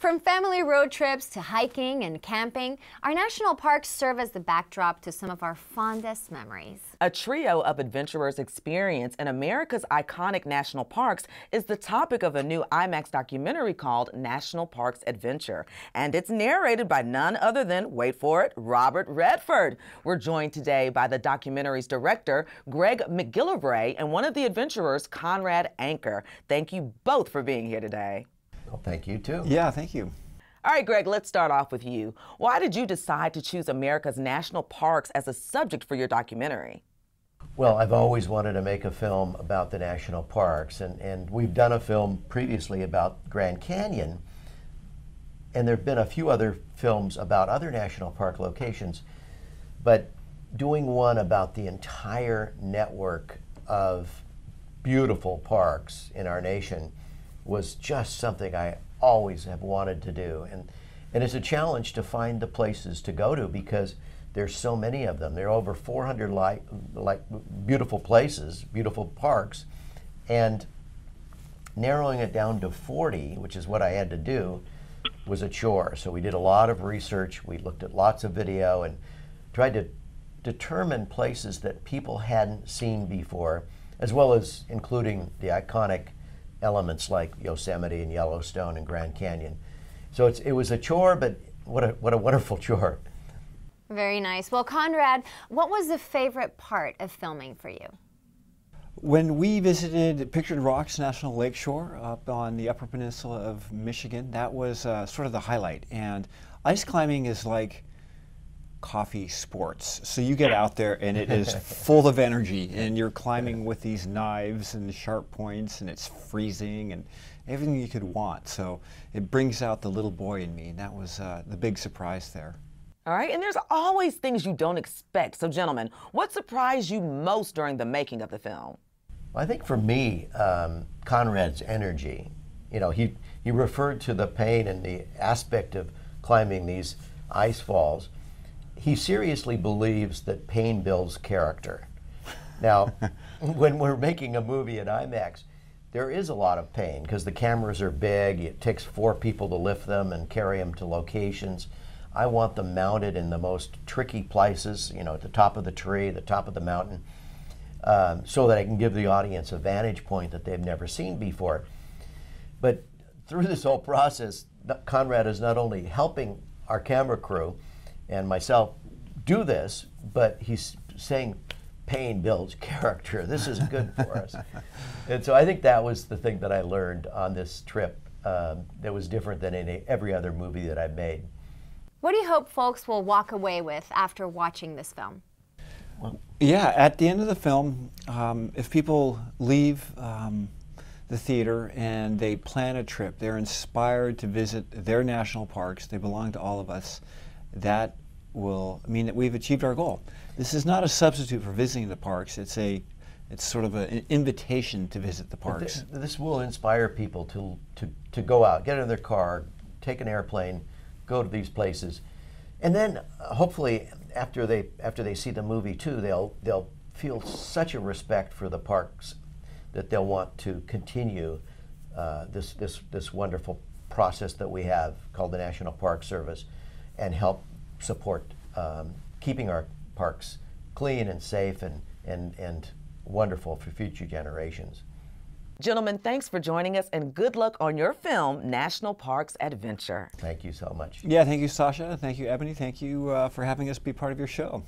From family road trips to hiking and camping, our national parks serve as the backdrop to some of our fondest memories. A trio of adventurers' experience in America's iconic national parks is the topic of a new IMAX documentary called National Parks Adventure. And it's narrated by none other than, wait for it, Robert Redford. We're joined today by the documentary's director, Greg MacGillivray, and one of the adventurers, Conrad Anker. Thank you both for being here today. Well, thank you too. Yeah, thank you. All right, Greg, let's start off with you. Why did you decide to choose America's national parks as a subject for your documentary? Well, I've always wanted to make a film about the national parks, and we've done a film previously about Grand Canyon, and there have been a few other films about other national park locations, but doing one about the entire network of beautiful parks in our nation was just something I always have wanted to do. And it's a challenge to find the places to go to because there's so many of them. There are over 400 beautiful places, beautiful parks, and narrowing it down to 40, which is what I had to do, was a chore. So we did a lot of research, we looked at lots of video and tried to determine places that people hadn't seen before, as well as including the iconic elements like Yosemite and Yellowstone and Grand Canyon. So it was a chore, but what a wonderful chore. Very nice. Well, Conrad, what was the favorite part of filming for you? When we visited Pictured Rocks National Lakeshore up on the Upper Peninsula of Michigan, that was sort of the highlight. And ice climbing is like coffee sports. So you get out there and it is full of energy and you're climbing with these knives and sharp points and it's freezing and everything you could want. So it brings out the little boy in me, and that was the big surprise there. All right, and there's always things you don't expect. So gentlemen, what surprised you most during the making of the film? Well, I think for me, Conrad's energy. You know, he referred to the pain and the aspect of climbing these ice falls. He seriously believes that pain builds character. Now, when we're making a movie at IMAX, there is a lot of pain because the cameras are big. It takes 4 people to lift them and carry them to locations. I want them mounted in the most tricky places, you know, at the top of the tree, the top of the mountain, so that I can give the audience a vantage point that they've never seen before. But through this whole process, Conrad is not only helping our camera crew and myself do this, but he's saying pain builds character. This is good for us. And so I think that was the thing that I learned on this trip that was different than in every other movie that I've made. What do you hope folks will walk away with after watching this film? Well, yeah, at the end of the film, if people leave the theater and they plan a trip, they're inspired to visit their national parks, they belong to all of us, that will mean that we've achieved our goal. This is not a substitute for visiting the parks. It's sort of an invitation to visit the parks. This will inspire people to go out, get in their car, take an airplane, go to these places, and then hopefully after they see the movie too, they'll feel such a respect for the parks that they'll want to continue this wonderful process that we have called the National Park Service, and help support keeping our parks clean and safe and wonderful for future generations. Gentlemen, thanks for joining us and good luck on your film, National Parks Adventure. Thank you so much. Yeah, thank you, Sasha. Thank you, Ebony. Thank you for having us be part of your show.